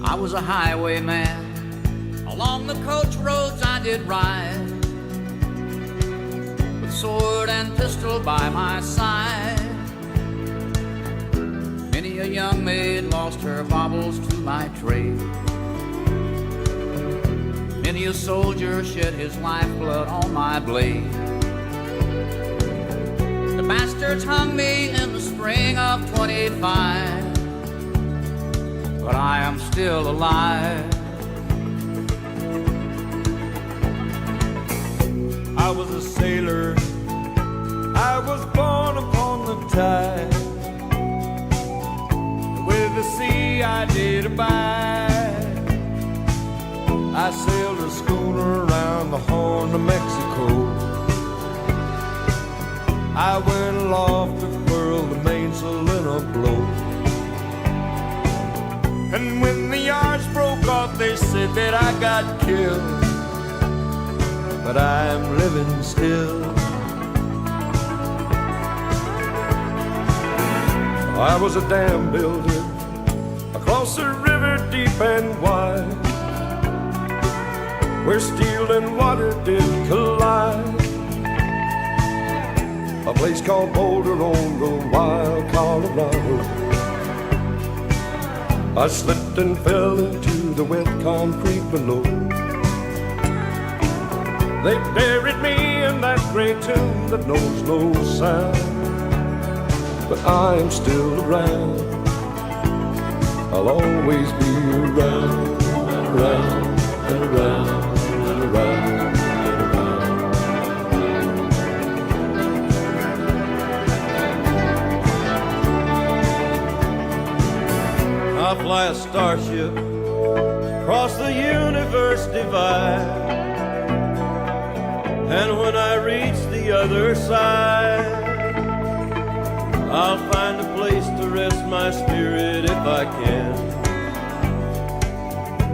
I was a highwayman, along the coach roads I did ride, with sword and pistol by my side. Many a young maid lost her baubles to my trade. Many a soldier shed his lifeblood on my blade. The bastards hung me in the spring of 25, but I am still alive. I was a sailor, I was born upon the tide. With the sea I did abide. I sailed a schooner around the Horn of Mexico. I went aloft to furl the mainsail in a blow. And when the yards broke off, they said that I got killed. But I'm living still. I was a dam builder across a river deep and wide, where steel and water did collide. A place called Boulder on the wild Colorado. I slipped and fell into the wet concrete below. They buried me in that gray tomb that knows no sound. But I am still around. I'll always be around, around, and around, and around, and around. I'll fly a starship across the universe divide, and when I reach the other side, I'll find a place to rest my spirit if I can.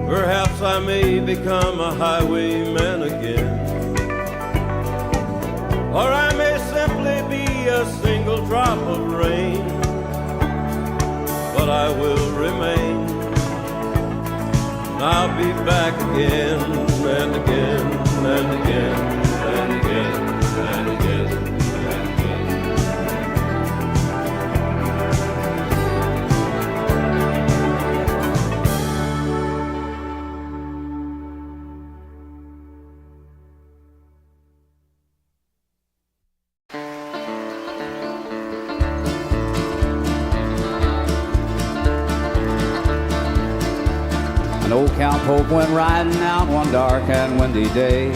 Perhaps I may become a highwayman again, or I may simply be a single drop of rain. But I will remain, and I'll be back again and again and again and again and again. An old Count Pope went riding out one dark and windy day.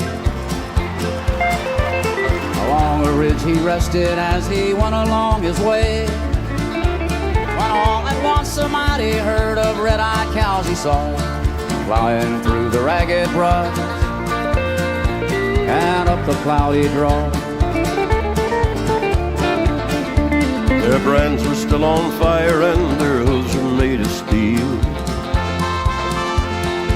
Along a ridge he rested as he went along his way, when all at once a mighty herd of red-eyed cows he saw, flying through the ragged brush and up the cloudy draw. Their brands were still on fire and their hooves were made of steel.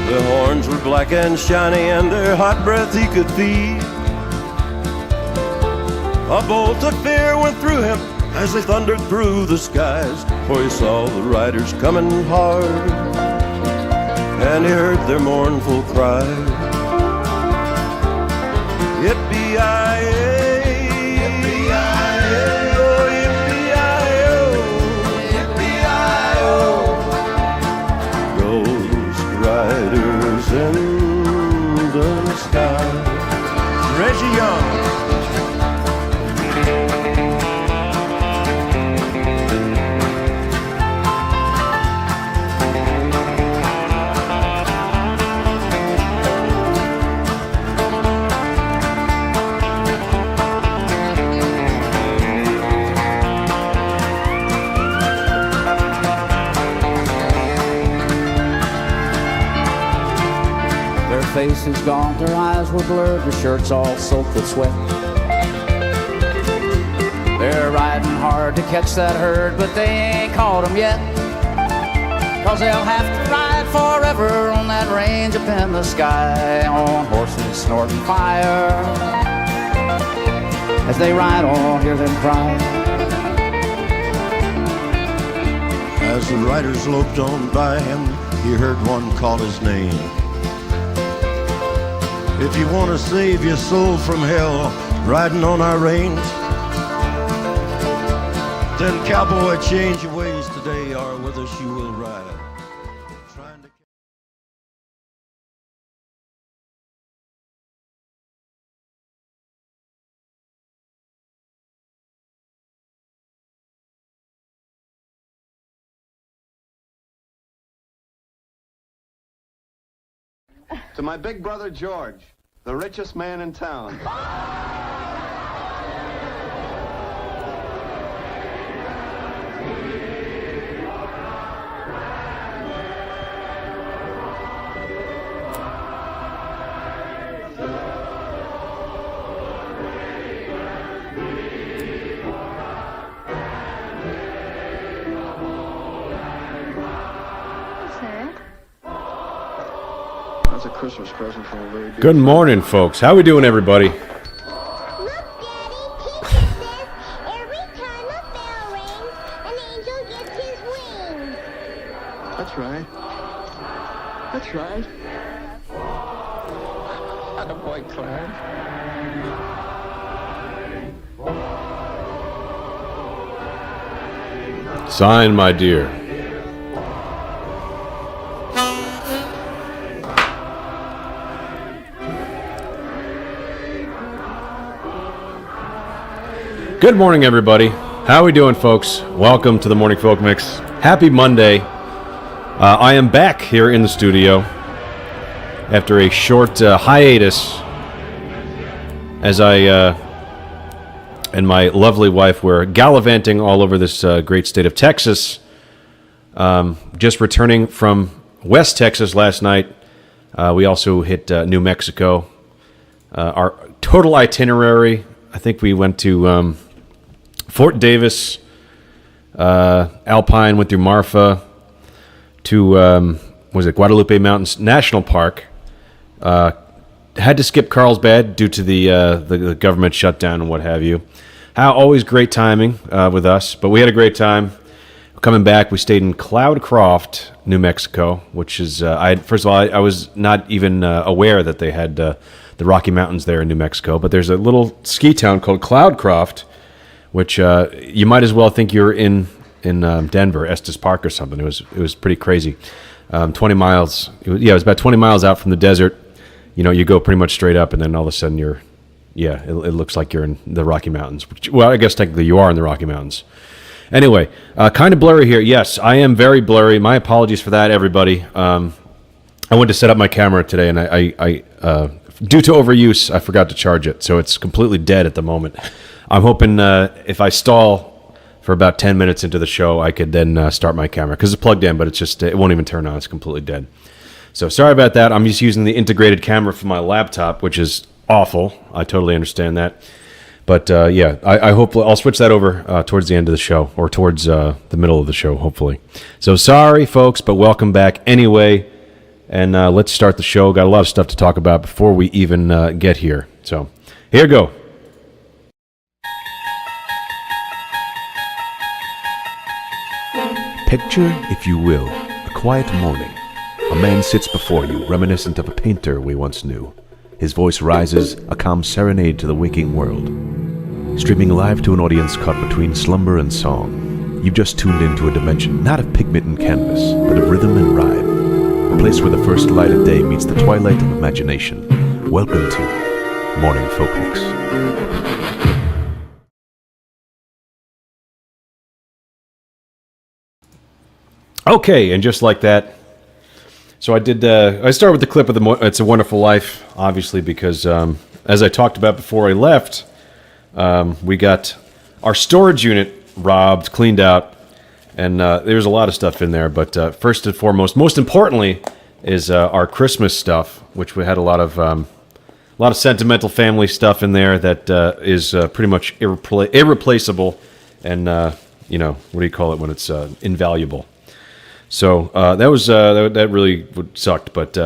Their horns were black and shiny and their hot breath he could feel. A bolt of fear went through him as they thundered through the skies, for he saw the riders coming hard and he heard their mournful cry. Yippee-yi-yi! Riders in the sky. Reggie Young. Faces gaunt, their eyes were blurred, their shirts all soaked with sweat. They're riding hard to catch that herd, but they ain't caught 'em yet. 'cause they'll have to ride forever on that range up in the sky, on horses snorting fire. As they ride on, hear them cry. As the riders loped on by him, he heard one call his name. If you want to save your soul from hell, riding on our range, then cowboy, change your ways today, or with us you will ride. Trying to... To my big brother George, the richest man in town. That's a Christmas present from a very good. Good morning, folks. How we doing, everybody? Look, Daddy, Teacher says every time a bell rings, an angel gets his wings. That's right. That's right. Attaboy, Clarence. Sign, my dear. Good morning, everybody. How we doing, folks? Welcome to the Morning Folk Mix. Happy Monday. I am back here in the studio after a short hiatus as I and my lovely wife were gallivanting all over this great state of Texas. Just returning from West Texas last night. We also hit New Mexico. Our total itinerary, I think we went to Fort Davis, Alpine, went through Marfa, to Guadalupe Mountains National Park. Had to skip Carlsbad due to the government shutdown and what have you. Always great timing with us, but we had a great time. Coming back, we stayed in Cloudcroft, New Mexico, which is first of all, I was not even aware that they had the Rocky Mountains there in New Mexico, but there's a little ski town called Cloudcroft, which you might as well think you're in Denver, Estes Park or something. It was pretty crazy. 20 miles. It was about 20 miles out from the desert. You know, you go pretty much straight up, and then all of a sudden it looks like you're in the Rocky Mountains. Well, I guess technically you are in the Rocky Mountains. Anyway, kind of blurry here. Yes, I am very blurry. My apologies for that, everybody. I went to set up my camera today, and I due to overuse, I forgot to charge it, so it's completely dead at the moment. I'm hoping if I stall for about 10 minutes into the show, I could then start my camera, because it's plugged in, but it won't even turn on. It's completely dead. So sorry about that. I'm just using the integrated camera from my laptop, which is awful. I totally understand that. But I hope I'll switch that over towards the end of the show, or towards the middle of the show, hopefully. So sorry, folks, but welcome back anyway. And let's start the show. Got a lot of stuff to talk about before we even get here. So here we go. Picture, if you will, a quiet morning. A man sits before you, reminiscent of a painter we once knew. His voice rises, a calm serenade to the waking world. Streaming live to an audience caught between slumber and song. You've just tuned into a dimension not of pigment and canvas, but of rhythm and rhyme. A place where the first light of day meets the twilight of imagination. Welcome to Morning Folk Mix. Okay, and just like that, so I did. I started with the clip of "It's a Wonderful Life," obviously, because as I talked about before I left, we got our storage unit robbed, cleaned out, and there's a lot of stuff in there. But first and foremost, most importantly, is our Christmas stuff, which we had a lot of sentimental family stuff in there that is pretty much irreplaceable, and what do you call it when it's invaluable? So that really sucked. But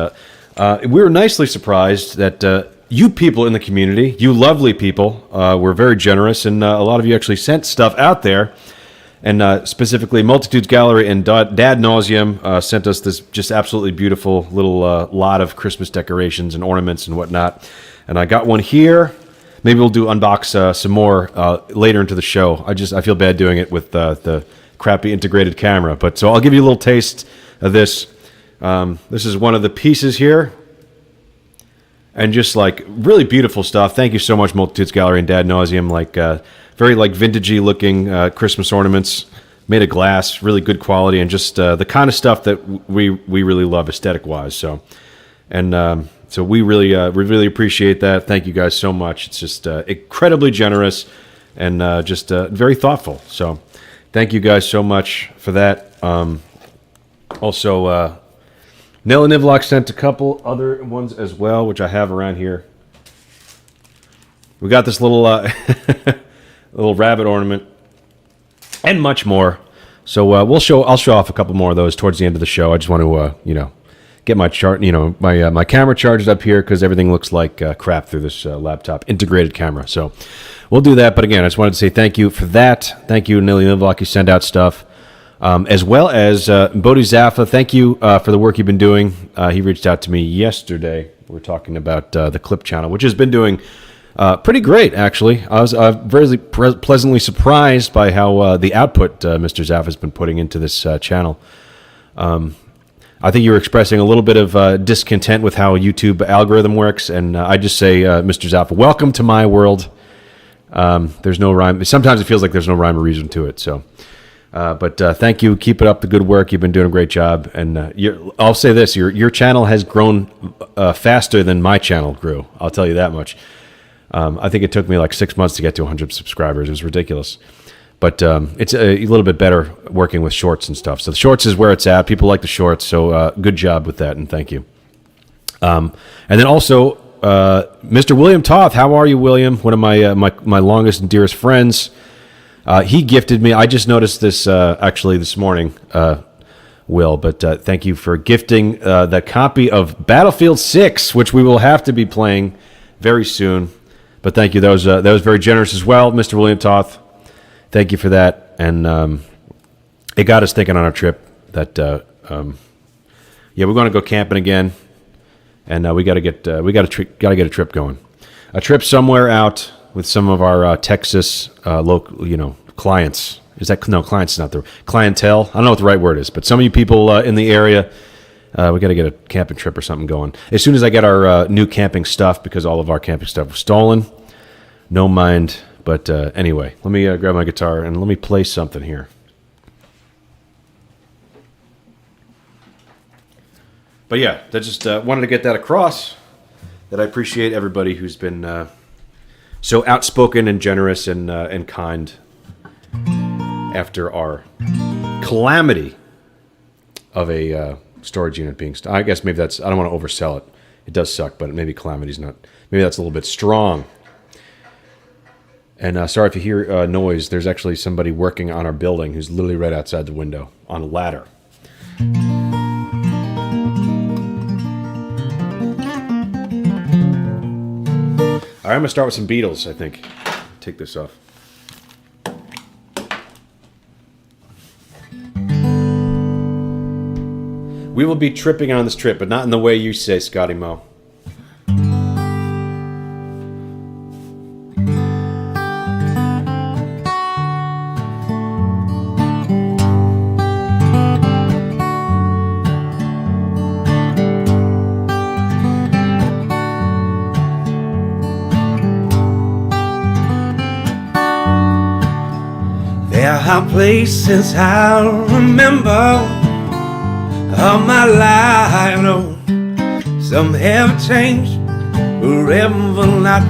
we were nicely surprised that you people in the community, you lovely people, were very generous, and a lot of you actually sent stuff out there. And specifically, Multitudes Gallery and Dad Nauseum sent us this just absolutely beautiful little lot of Christmas decorations and ornaments and whatnot. And I got one here. Maybe we'll unbox some more later into the show. I feel bad doing it with the crappy integrated camera. But so I'll give you a little taste of this. This is one of the pieces here. And just like really beautiful stuff. Thank you so much, Multitudes Gallery and Dad Nauseum. Like very like vintagey looking Christmas ornaments made of glass, really good quality, and just the kind of stuff that we really love aesthetic wise. So we really appreciate that. Thank you guys so much. It's just incredibly generous and just very thoughtful. So thank you guys so much for that. Also, Nell and Nivlock sent a couple other ones as well, which I have around here. We got this little little rabbit ornament and much more. So I'll show off a couple more of those towards the end of the show. I just want to get my chart, my camera charged up here because everything looks like crap through this laptop integrated camera. So we'll do that. But again, I just wanted to say thank you for that. Thank you, Nilly Nivlock. You send out stuff. As well as Bodhi Zaffa, thank you for the work you've been doing. He reached out to me yesterday. We were talking about the Clip channel, which has been doing pretty great, actually. I was very pleasantly surprised by how the output Mr. Zaffa has been putting into this channel. I think you were expressing a little bit of discontent with how YouTube algorithm works, and I just say, Mr. Zaffa, welcome to my world. There's no rhyme. Sometimes it feels like there's no rhyme or reason to it, so... But thank you. Keep it up, the good work. You've been doing a great job. And I'll say this, your channel has grown faster than my channel grew. I'll tell you that much. I think it took me like 6 months to get to 100 subscribers. It was ridiculous. But it's a little bit better working with shorts and stuff. So the shorts is where it's at. People like the shorts. So good job with that, and thank you. And then also, Mr. William Toth. How are you, William? One of my longest and dearest friends. He gifted me. I just noticed this actually this morning, Will. But thank you for gifting that copy of Battlefield 6, which we will have to be playing very soon. But thank you. That was very generous as well, Mr. William Toth. Thank you for that. And it got us thinking on our trip that we're going to go camping again, and we got to get a trip going, a trip somewhere out with some of our Texas local, clients. Clients is not the clientele. I don't know what the right word is, but some of you people in the area, we got to get a camping trip or something going. As soon as I get our new camping stuff, because all of our camping stuff was stolen. No mind, but anyway, let me grab my guitar and let me play something here. But yeah, I just wanted to get that across, that I appreciate everybody who's been so outspoken and generous and kind after our calamity of a storage unit being... I guess maybe that's... I don't want to oversell it. It does suck, but maybe calamity's not... Maybe that's a little bit strong. And sorry if you hear noise. There's actually somebody working on our building who's literally right outside the window on a ladder. All right, I'm going to start with some Beatles, I think. Take this off. We will be tripping on this trip, but not in the way you say, Scotty Mo. There are places I remember all my life, no. Some have changed forever, not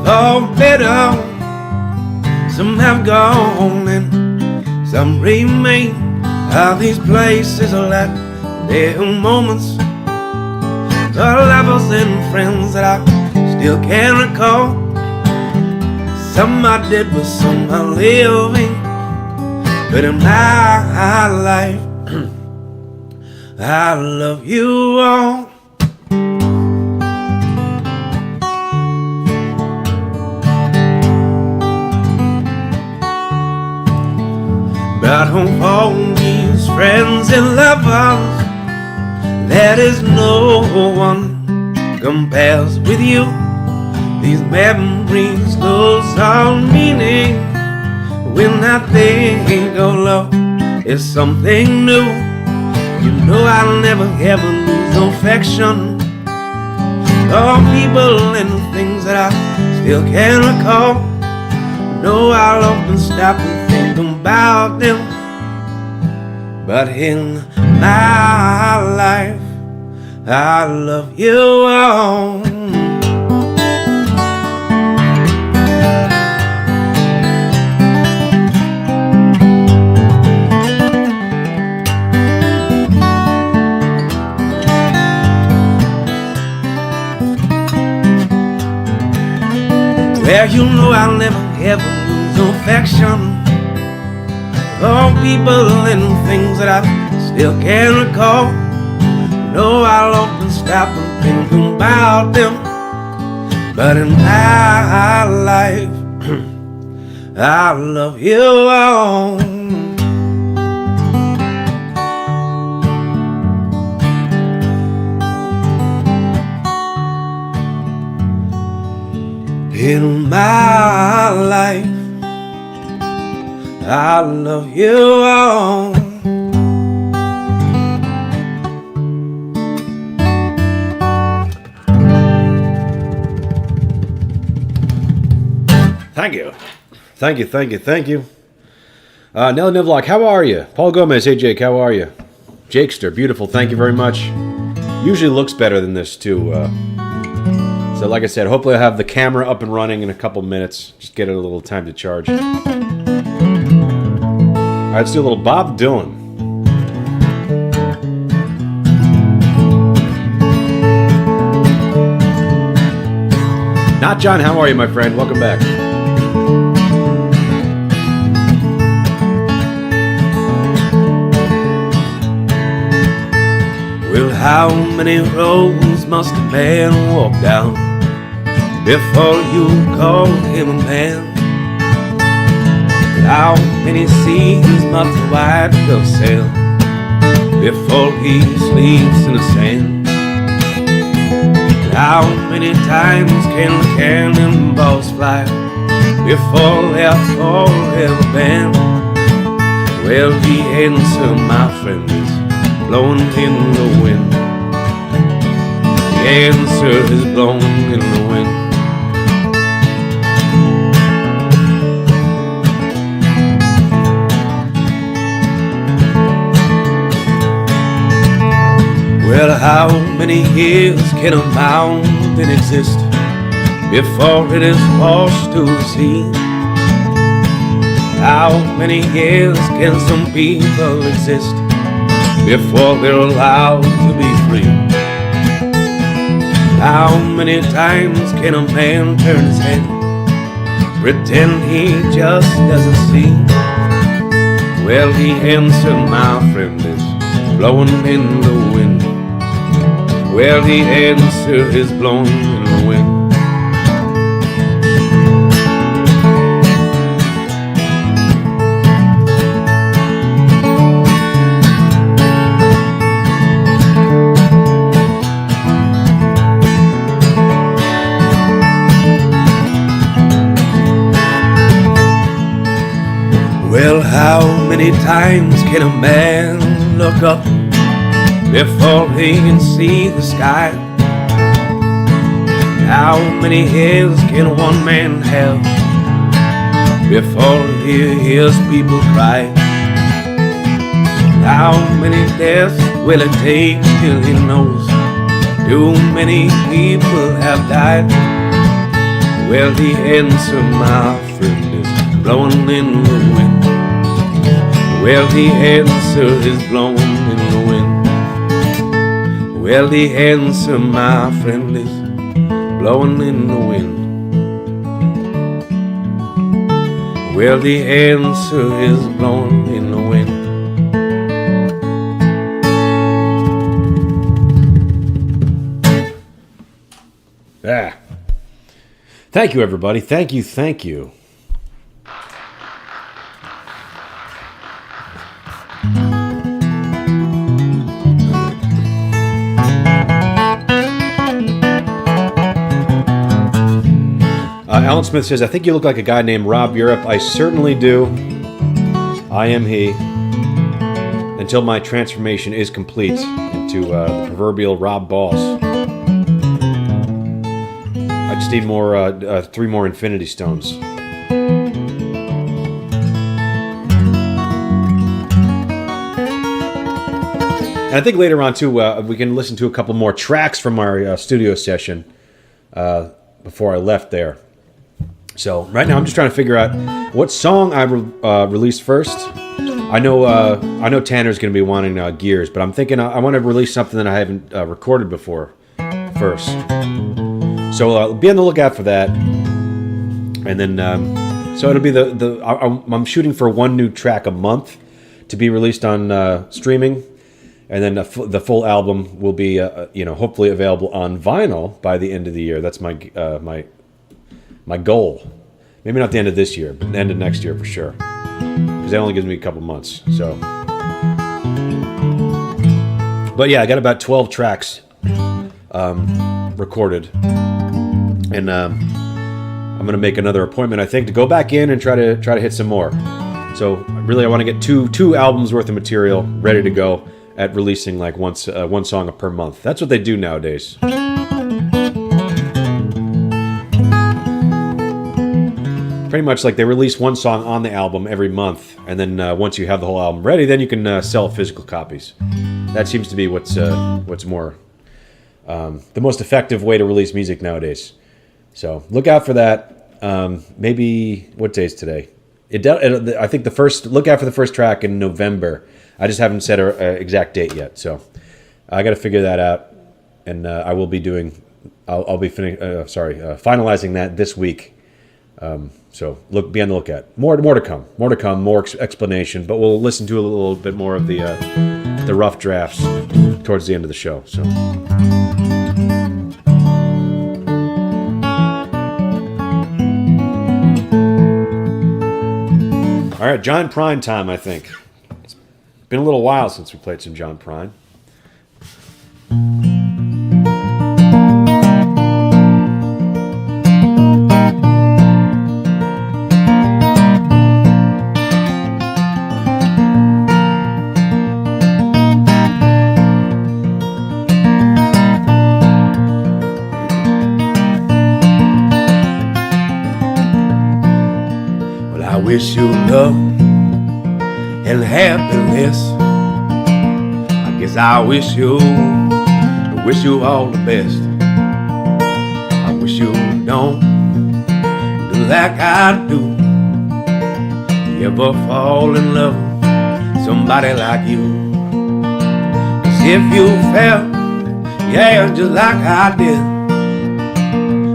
for better. Some have gone and some remain. All these places are like their moments, the lovers and friends that I still can recall. Some I did with some I'm living, but in my life I love you all. But of all these friends and lovers, there is no one compares with you. These memories lose all meaning when I think of love is something new. You know I'll never ever lose affection for people and things that I still can recall. No, I'll often stop and think about them, but in my life I love you all. Well, you know I'll never ever lose affection for people and things that I still can recall. No, I'll often stop and think about them, but in my life I love you all. In my life, I love you all. Thank you. Thank you, thank you, thank you. Nelly Nivlock, how are you? Paul Gomez, hey Jake, how are you? Jakester, beautiful, thank you very much. Usually looks better than this too. So like I said, hopefully I'll have the camera up and running in a couple minutes. Just get it a little time to charge. All right, let's do a little Bob Dylan. Not John, how are you, my friend? Welcome back. Well, how many roads must a man walk down before you call him a man? How many seas must a white dove sail before he sleeps in the sand? How many times can the cannonballs fly before they're forever banned? Well, the answer, my friend, is blowing in the wind. The answer is blowing in the wind. Well, how many years can a mountain exist before it is washed to the sea? How many years can some people exist before they're allowed to be free? How many times can a man turn his head, pretend he just doesn't see? Well, the answer, my friend, is blowing in the wind. Well, the answer is blowing in the wind. Well, how many times can a man look up before he can see the sky? How many hairs can one man have before he hears people cry? How many deaths will it take till he knows too many people have died? Well, the answer, my friend, is blowing in the wind. Well, the answer is blowing in the wind. Well, the answer, my friend, is blowing in the wind. Well, the answer is blowing in the wind. Ah. Thank you, everybody. Thank you. Alan Smith says, I think you look like a guy named Rob Europe. I certainly do. I am he. Until my transformation is complete into the proverbial Rob Balls. I just need more, 3 more Infinity Stones. And I think later on, too, we can listen to a couple more tracks from our studio session before I left there. So right now I'm just trying to figure out what song I released first. I know Tanner's going to be wanting Gears, but I'm thinking I want to release something that I haven't recorded before first. So be on the lookout for that. And then so it'll be I'm shooting for 1 new track a month to be released on streaming, and then the full album will be hopefully available on vinyl by the end of the year. That's my goal. Maybe not the end of this year, but the end of next year for sure. Because that only gives me a couple months. So, but yeah, I got about 12 tracks recorded, and I'm gonna make another appointment, I think, to go back in and try to hit some more. So really, I want to get two albums worth of material ready to go at releasing like one song per month. That's what they do nowadays. Pretty much like they release one song on the album every month, and then once you have the whole album ready, then you can sell physical copies. That seems to be what's more the most effective way to release music nowadays. So look out for that. Maybe what day is today? I think look out for the first track in November. I just haven't set an exact date yet, so I got to figure that out, and I will be doing. I'll be finalizing that this week. So be on the lookout. More to come. More explanation. But we'll listen to a little bit more of the rough drafts towards the end of the show. So. All right, John Prine time. I think it's been a little while since we played some John Prine. I wish you love and happiness. I guess I wish you all the best. I wish you don't do like I do. You ever fall in love with somebody like you? 'Cause if you felt, yeah, just like I did,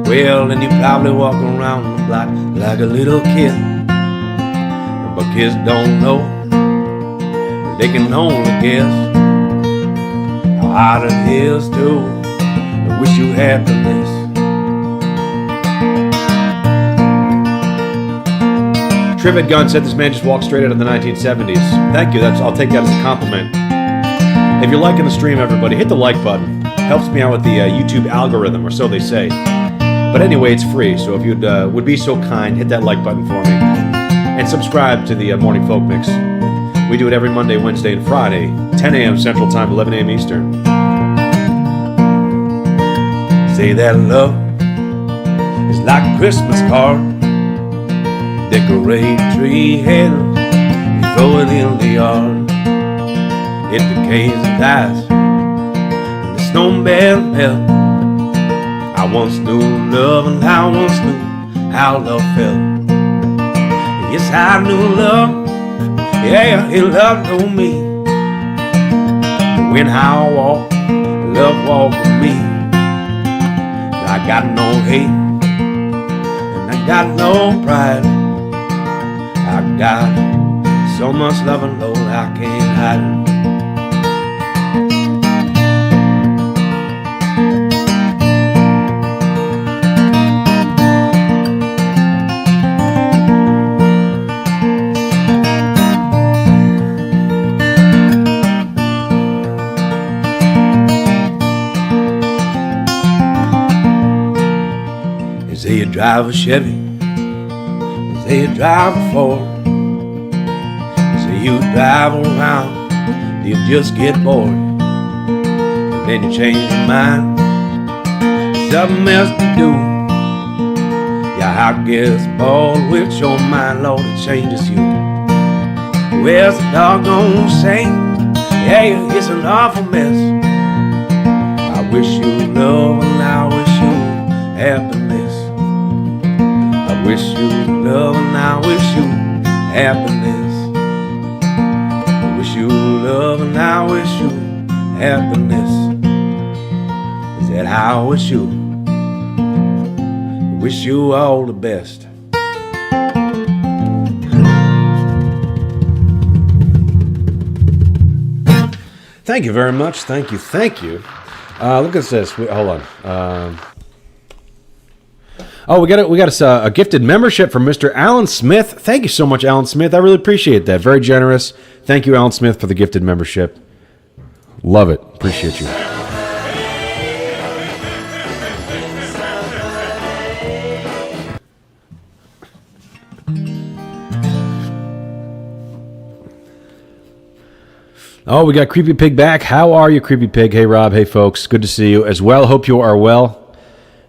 well, then you probably walk around the block like a little kid. But kids don't know, they can only guess how hard it is to wish you happiness. Trivet Gun said this man just walked straight out of the 1970s. Thank you. I'll take that as a compliment. If you're liking the stream, everybody, hit the like button. Helps me out with the YouTube algorithm, or so they say. But anyway, it's free, so if you would be so kind, hit that like button for me. And subscribe to the Morning Folk Mix. We do it every Monday, Wednesday, and Friday, 10 a.m. Central Time, 11 a.m. Eastern. Say that love is like a Christmas card. Decorate a tree and you throw it in the yard. It decays and dies and the snowman melt. I once knew love and I once knew how love felt. Yes, I knew love, yeah, love knew me. When I walk, love walk with me. I got no hate, and I got no pride. I got so much love and load I can't hide. say you drive a Chevy, you say you drive a Ford, you say you drive around, you just get bored, and then you change your mind, something else to do. Yeah, I guess bored with your mind, Lord, it changes you. Where's the doggone shame? Yeah, it's an awful mess. I wish you love and I wish you happiness. I wish you love and I wish you happiness. I wish you love and I wish you happiness. Is that how I wish you? I wish you all the best. Thank you very much. Thank you. Look at this. Hold on. We got a gifted membership from Mr. Alan Smith. Thank you so much, Alan Smith. I really appreciate that. Very generous. Thank you, Alan Smith, for the gifted membership. Love it. Appreciate you. Oh, we got Creepy Pig back. How are you, Creepy Pig? Hey, Rob. Hey, folks. Good to see you as well. Hope you are well.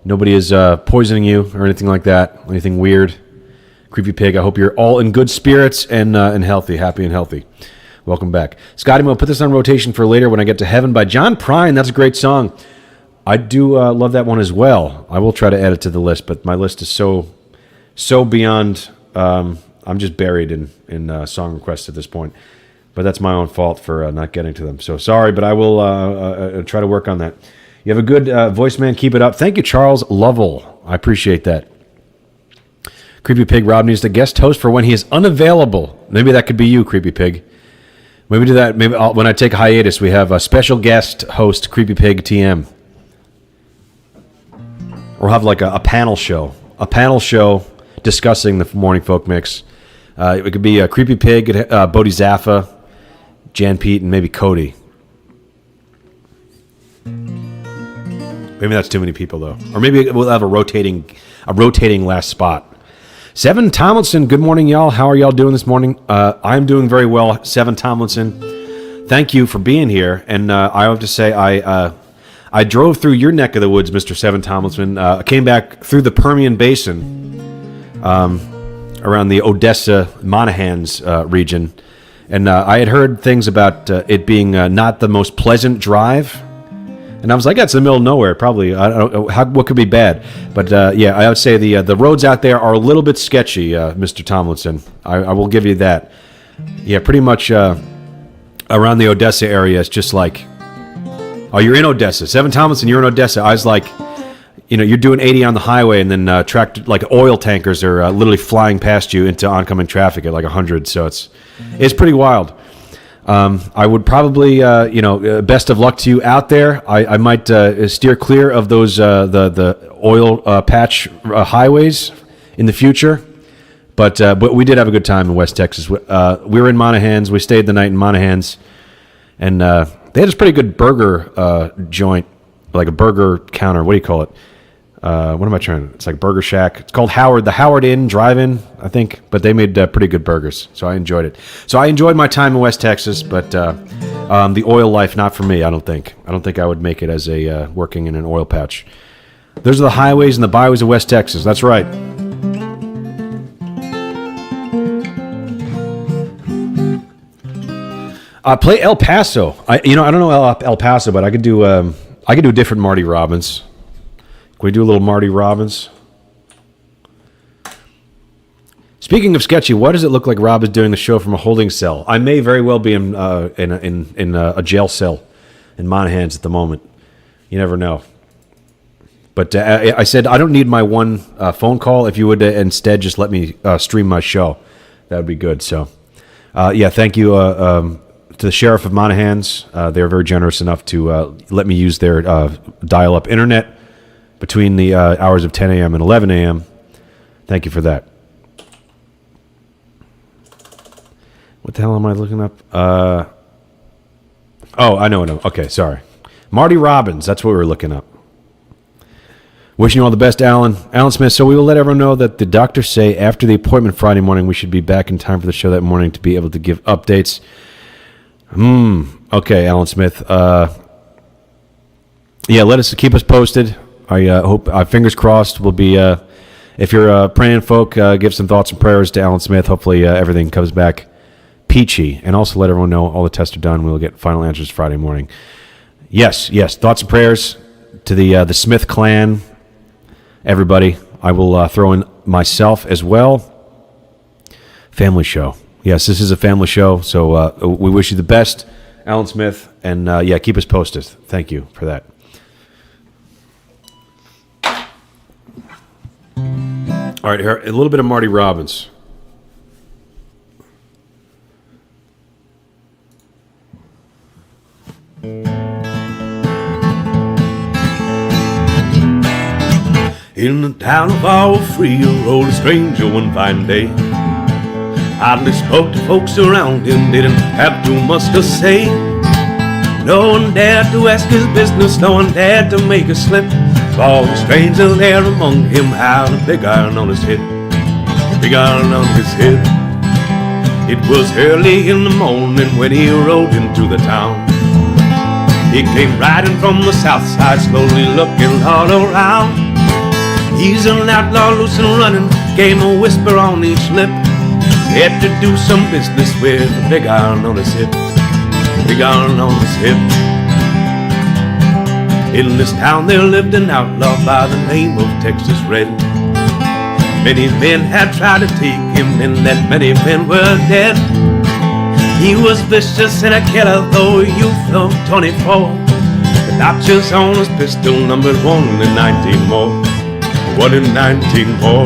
Nobody is poisoning you or anything like that. Anything weird. Creepy Pig, I hope you're all in good spirits and healthy. Happy and healthy. Welcome back. Scotty Mo, put this on rotation for later when I get to heaven by John Prine. That's a great song. I do love that one as well. I will try to add it to the list, but my list is so beyond. I'm just buried in song requests at this point. But that's my own fault for not getting to them. So sorry, but I will try to work on that. You have a good voice, man. Keep it up. Thank you, Charles Lovell. I appreciate that. Creepy Pig, Rob needs to guest host for when he is unavailable. Maybe that could be you, Creepy Pig. Maybe do that. Maybe when I take a hiatus, we have a special guest host, Creepy Pig TM. Or have like a panel show. A panel show discussing the Morning Folk Mix. It could be Creepy Pig, Bodhi Zaffa, Jan Pete, and maybe Cody. Maybe that's too many people, though. Or maybe we'll have a rotating last spot. Seven Tomlinson, good morning, y'all. How are y'all doing this morning? I'm doing very well, Seven Tomlinson. Thank you for being here. And I have to say, I drove through your neck of the woods, Mr. Seven Tomlinson. I came back through the Permian Basin, around the Odessa, Monahans region. And I had heard things about it being not the most pleasant drive. And I was like, that's in the middle of nowhere. Probably, I don't know what could be bad. But yeah, I would say the roads out there are a little bit sketchy, Mr. Tomlinson. I will give you that. Yeah, pretty much around the Odessa area, it's just like, oh, you're in Odessa. Seven Tomlinson, you're in Odessa. I was like, you're doing 80 on the highway, and then like oil tankers are literally flying past you into oncoming traffic at like 100. So it's pretty wild. I would probably, best of luck to you out there. I might steer clear of those the oil patch highways in the future. But we did have a good time in West Texas. We were in Monahans. We stayed the night in Monahans, and they had this pretty good burger joint, like a burger counter. What do you call it? What am I trying to? It's like Burger Shack. It's called the Howard Inn Drive-In, I think. But they made pretty good burgers, so I enjoyed it. So I enjoyed my time in West Texas, but the oil life, not for me. I don't think I would make it as a working in an oil patch. Those are the highways and the byways of West Texas. That's right. Play El Paso. I don't know El Paso, but I could do a different Marty Robbins. Can we do a little Marty Robbins? Speaking of sketchy, why does it look like Rob is doing the show from a holding cell? I may very well be in a jail cell in Monahans at the moment. You never know. But I said I don't need my one phone call. If you would instead just let me stream my show, that would be good. So, yeah, thank you to the Sheriff of Monahans. They're very generous enough to let me use their dial-up internet between the hours of 10 a.m. and 11 a.m. Thank you for that. What the hell am I looking up? Oh, I know. Okay, sorry. Marty Robbins, that's what we were looking up. Wishing you all the best, Alan. Alan Smith. So we will let everyone know that the doctors say after the appointment Friday morning, we should be back in time for the show that morning to be able to give updates. Okay, Alan Smith. Yeah, keep us posted. I hope, fingers crossed, we'll be, if you're praying folk, give some thoughts and prayers to Alan Smith. Hopefully everything comes back peachy. And also let everyone know all the tests are done. We'll get final answers Friday morning. Yes, thoughts and prayers to the Smith clan. Everybody, I will throw in myself as well. Family show. Yes, this is a family show, so we wish you the best, Alan Smith, and keep us posted. Thank you for that. All right, here, a little bit of Marty Robbins. In the town of Mon-Fri rode a stranger one fine day. Hardly spoke to folks around him, didn't have too much to say. No one dared to ask his business, no one dared to make a slip. For the stranger there among him had a big iron on his head. Big iron on his head. It was early in the morning when he rode into the town. He came riding from the south side, slowly looking all around. He's an outlaw, loose and running, came a whisper on each lip. Had to do some business with a big iron on his hip. Big iron on his hip. In this town there lived an outlaw by the name of Texas Red. Many men had tried to take him, and that many men were dead. He was vicious and a killer, though a youth of 24. The notches on his pistol numbered 1 in 19 more. 1 in 19 more.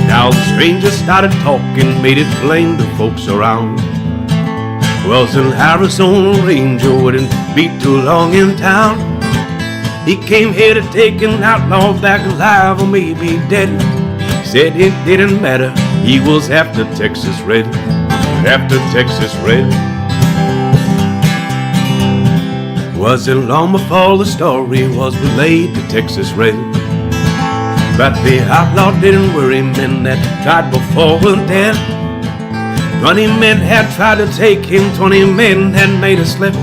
Now the stranger started talking, made it plain to folks around. Was an Arizona Ranger, wouldn't be too long in town. He came here to take an outlaw back alive or maybe dead. Said it didn't matter, he was after Texas Red. After Texas Red. Wasn't long before the story was relayed to Texas Red. But the outlaw didn't worry, men that tried before were dead. 20 men had tried to take him, 20 men had made a slip.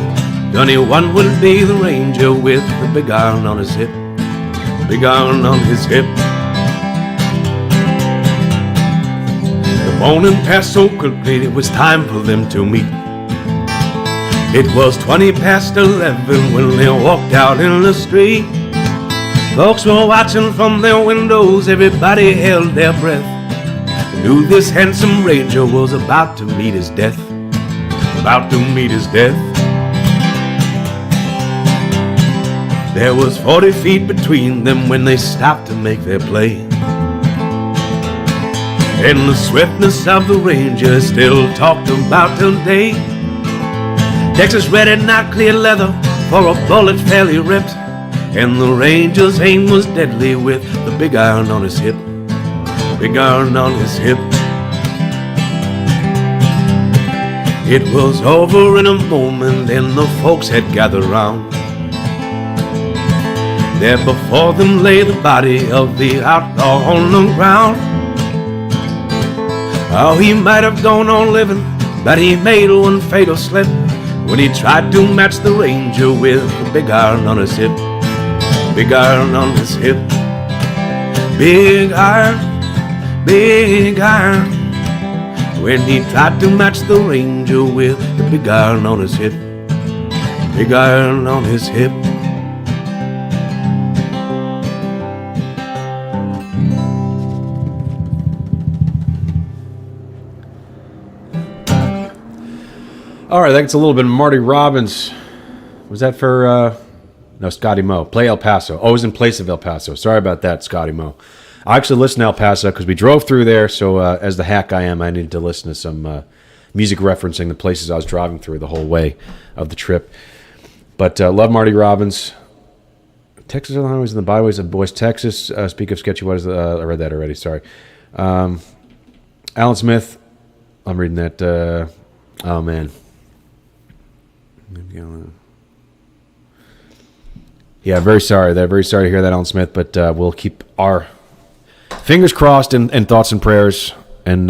21 would be the ranger with the big iron on his hip. Big iron on his hip. The morning passed so quickly, it was time for them to meet. It was 20 past 11 when they walked out in the street. Folks were watching from their windows, everybody held their breath. Knew this handsome ranger was about to meet his death. About to meet his death. There was 40 feet between them when they stopped to make their play. And the swiftness of the ranger still talked about today. Texas Red had not cleared leather, for a bullet fairly ripped. And the ranger's aim was deadly with the big iron on his hip. Big iron on his hip. It was over in a moment and the folks had gathered round. There before them lay the body of the outlaw on the ground. Oh, he might have gone on living, but he made one fatal slip when he tried to match the ranger with the big iron on his hip. Big iron on his hip. Big iron, big iron. When he tried to match the ranger with the big iron on his hip. Big iron on his hip. All right, that's a little bit of Marty Robbins. Was that for... No, Scotty Moe. Play El Paso. Oh, it was in place of El Paso. Sorry about that, Scotty Moe. I actually listened to El Paso because we drove through there, so as the hack I am, I needed to listen to some music referencing the places I was driving through the whole way of the trip. But love Marty Robbins. Texas are the highways and the byways of Boys, Texas. Speak of sketchy, what is I read that already, sorry. Alan Smith. I'm reading that. Oh, man. Yeah, very sorry. Very sorry to hear that, Alan Smith. But we'll keep our fingers crossed and thoughts and prayers, and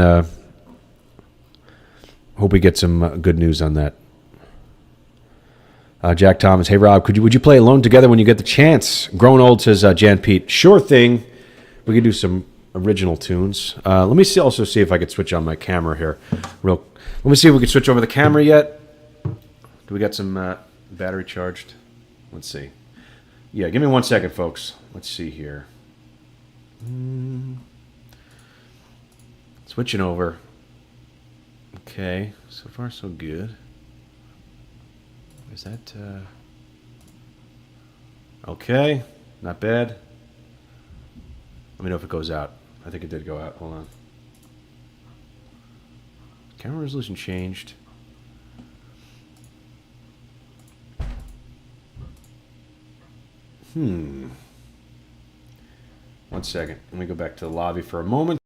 hope we get some good news on that. Jack Thomas, hey Rob, would you play Alone Together when you get the chance? Grown Old, says Jan Pete. Sure thing. We could do some original tunes. Let me also see if I could switch on my camera here. Let me see if we can switch over the camera yet. Do we got some battery charged? Let's see. Yeah, give me 1 second, folks. Let's see here. Switching over. Okay, so far so good. Is that, okay, not bad. Let me know if it goes out. I think it did go out. Hold on. Camera resolution changed. One second. Let me go back to the lobby for a moment.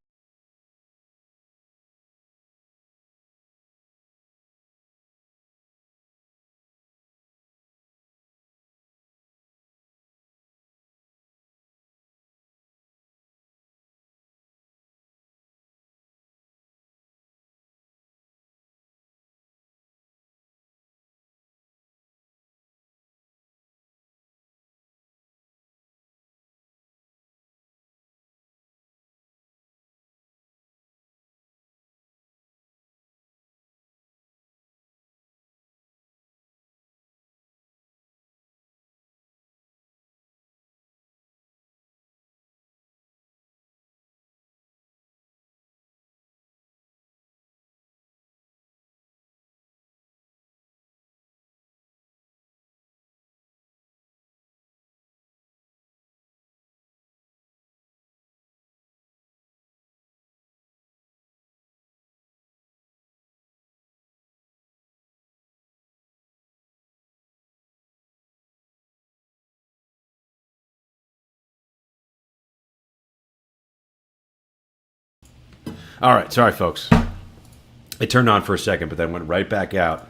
All right, sorry, folks. It turned on for a second, but then went right back out.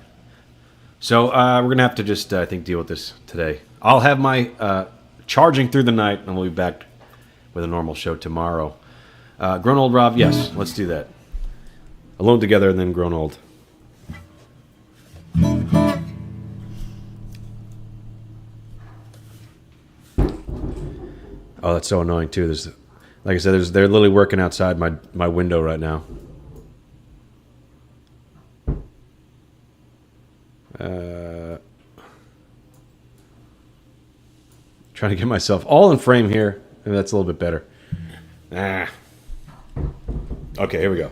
So we're going to have to just, I think, deal with this today. I'll have my charging through the night, and we'll be back with a normal show tomorrow. Grown Old Rob, yes, let's do that. Alone Together and then Grown Old. Oh, that's so annoying, too. Like I said, they're literally working outside my window right now. Trying to get myself all in frame here. Maybe that's a little bit better. Okay, here we go.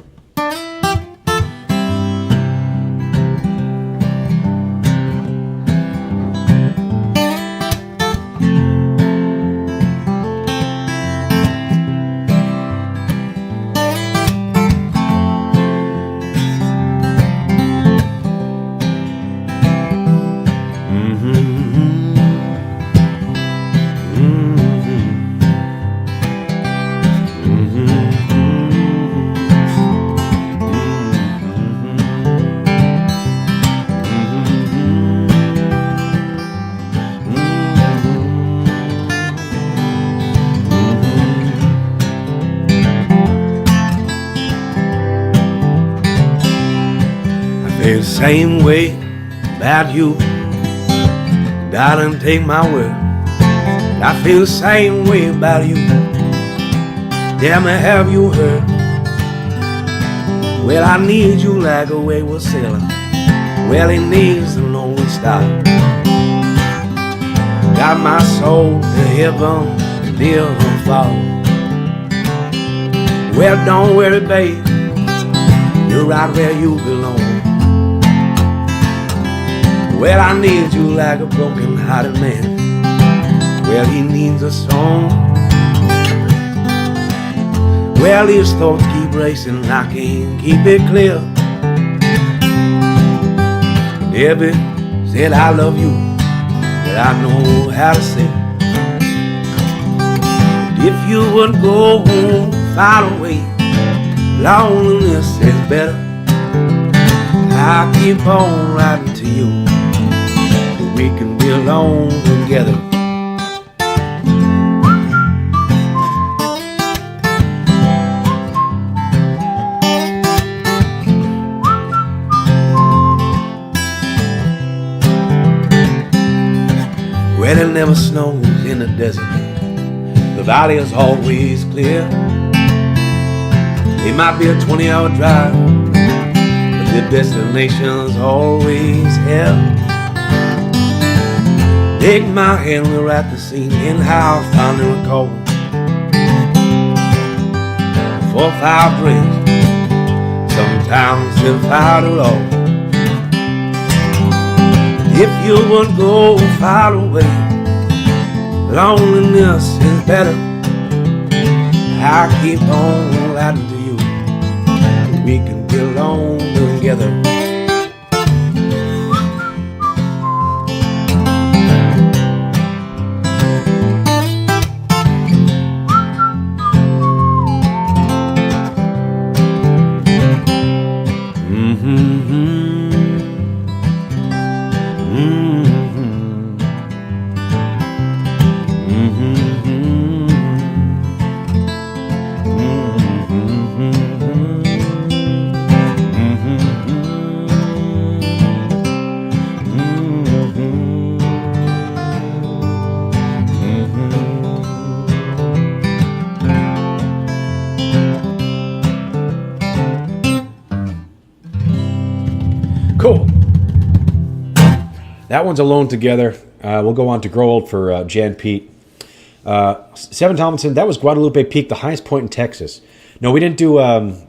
Feel the same way about you, darling, take my word. I feel the same way about you. Tell me, have you heard? Well, I need you like a wayward sailor. Well, he needs the lonely star. Got my soul to heaven, near and far. Well, don't worry, babe, you're right where you belong. Well, I need you like a broken-hearted man. Well, he needs a song. Well, his thoughts keep racing, I can't keep it clear. Debbie said I love you, but I know how to say it. If you would go home far away, loneliness is better. I'll keep on writing to you, we can be alone together. never snows in the desert. The valley is always clear. It might be a 20-hour drive, but the destination's always here. Take my hand, we'll write the scene in how I finally recall 4 or 5 drinks, sometimes if I do all. If you would go far away, loneliness is better. I keep on writing to you, we can get along together. Cool. That one's Alone Together. We'll go on to Grow Old for Jan Pete. Seven Tomlinson, that was Guadalupe Peak, the highest point in Texas. No, we didn't do.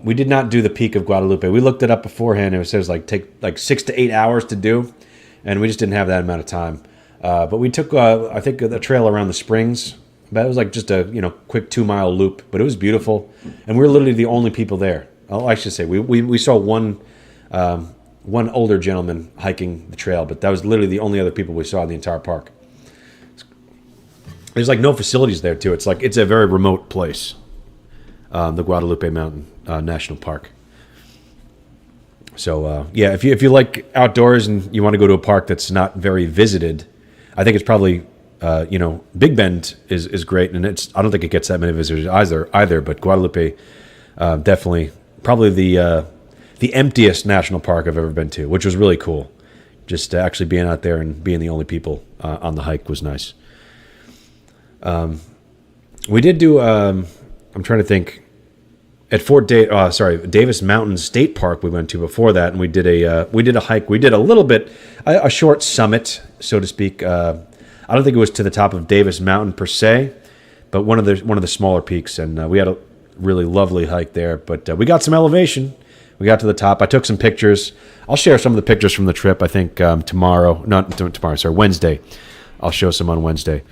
We did not do the peak of Guadalupe. We looked it up beforehand. It says take 6 to 8 hours to do, and we just didn't have that amount of time. But we took, I think, the trail around the springs. But it was like just a quick 2-mile loop. But it was beautiful, and we were literally the only people there. Oh, I should say we saw one older gentleman hiking the trail, but that was literally the only other people we saw in the entire park. There's like no facilities there too. It's a very remote place, the Guadalupe Mountain National Park. So yeah, if you like outdoors and you want to go to a park that's not very visited, I think it's probably Big Bend is great, and I don't think it gets that many visitors either. But Guadalupe definitely probably the emptiest national park I've ever been to, which was really cool. Just actually being out there and being the only people on the hike was nice. We did do, I'm trying to think, at Davis Mountain State Park we went to before that, and we did a hike. We did a little bit, a short summit, so to speak. I don't think it was to the top of Davis Mountain per se, but one of the smaller peaks, and we had a really lovely hike there. But we got some elevation. We got to the top. I took some pictures. I'll share some of the pictures from the trip. I think Wednesday. I'll show some on Wednesday.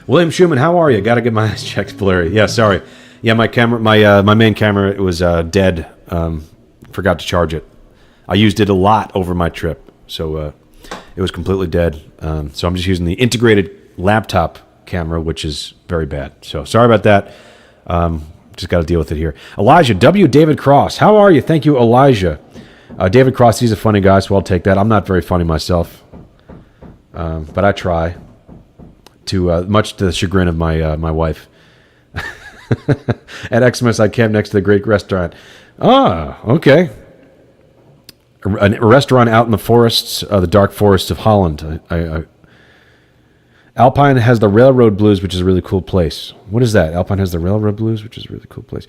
William Schumann, how are you? Got to get my eyes checked, blurry. Yeah, sorry. Yeah, my camera, my main camera, it was dead. Forgot to charge it. I used it a lot over my trip, so it was completely dead. So I'm just using the integrated laptop camera, which is very bad. So sorry about that. Just got to deal with it here. Elijah W. David Cross, how are you? Thank you, Elijah. David Cross, he's a funny guy, so I'll take that. I'm not very funny myself, but I try. Much to the chagrin of my wife. At Xmas, I camped next to the great restaurant. Ah, okay. A restaurant out in the forests, the dark forests of Holland. Alpine has the Railroad Blues, which is a really cool place. What is that? Alpine has the Railroad Blues, which is a really cool place.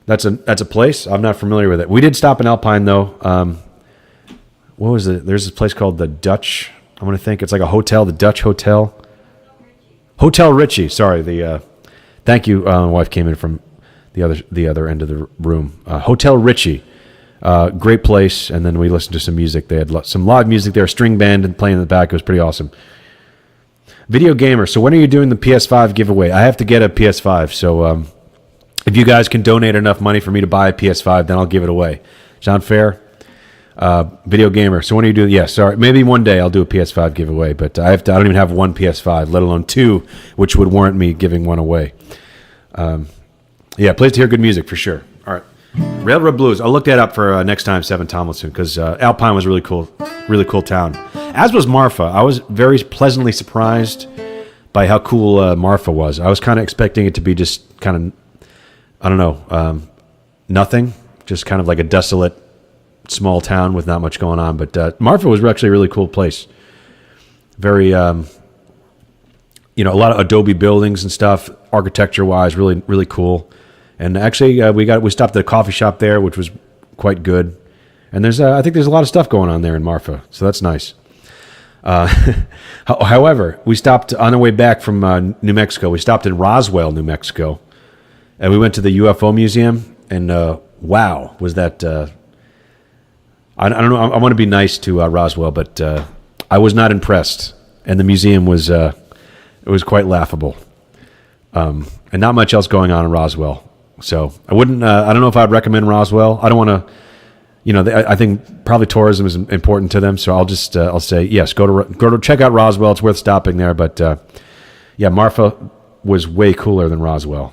That's a place? I'm not familiar with it. We did stop in Alpine, though. What was it? There's this place called the Dutch. I want to think. It's like a hotel, the Dutch Hotel. Hotel Richie. Sorry. Thank you. My wife came in from the other end of the room. Hotel Richie. Great place. And then we listened to some music. They had some live music there, a string band and playing in the back. It was pretty awesome. Video Gamer. So when are you doing the PS5 giveaway? I have to get a PS5. So if you guys can donate enough money for me to buy a PS5, then I'll give it away. Sound fair? Video Gamer. So when are you doing? Yeah, sorry. Maybe one day I'll do a PS5 giveaway, but I don't even have one PS5, let alone two, which would warrant me giving one away. Yeah, pleased to hear good music for sure. All right. Railroad Blues. I'll look that up for next time, Seven Tomlinson, because Alpine was really cool town. As was Marfa. I was very pleasantly surprised by how cool Marfa was. I was kind of expecting it to be just kind of, I don't know, nothing, just kind of like a desolate small town with not much going on. But Marfa was actually a really cool place. Very, a lot of adobe buildings and stuff, architecture-wise, really, really cool. And actually, we stopped at a coffee shop there, which was quite good. And I think there's a lot of stuff going on there in Marfa, so that's nice. However, we stopped on our way back from New Mexico. We stopped in Roswell, New Mexico, and we went to the UFO museum. And wow, was that? I don't know. I want to be nice to Roswell, but I was not impressed. And the museum was it was quite laughable, and not much else going on in Roswell. So I wouldn't. I don't know if I'd recommend Roswell. I don't want to. I think probably tourism is important to them. So I'll say yes. Go to check out Roswell. It's worth stopping there. But yeah, Marfa was way cooler than Roswell.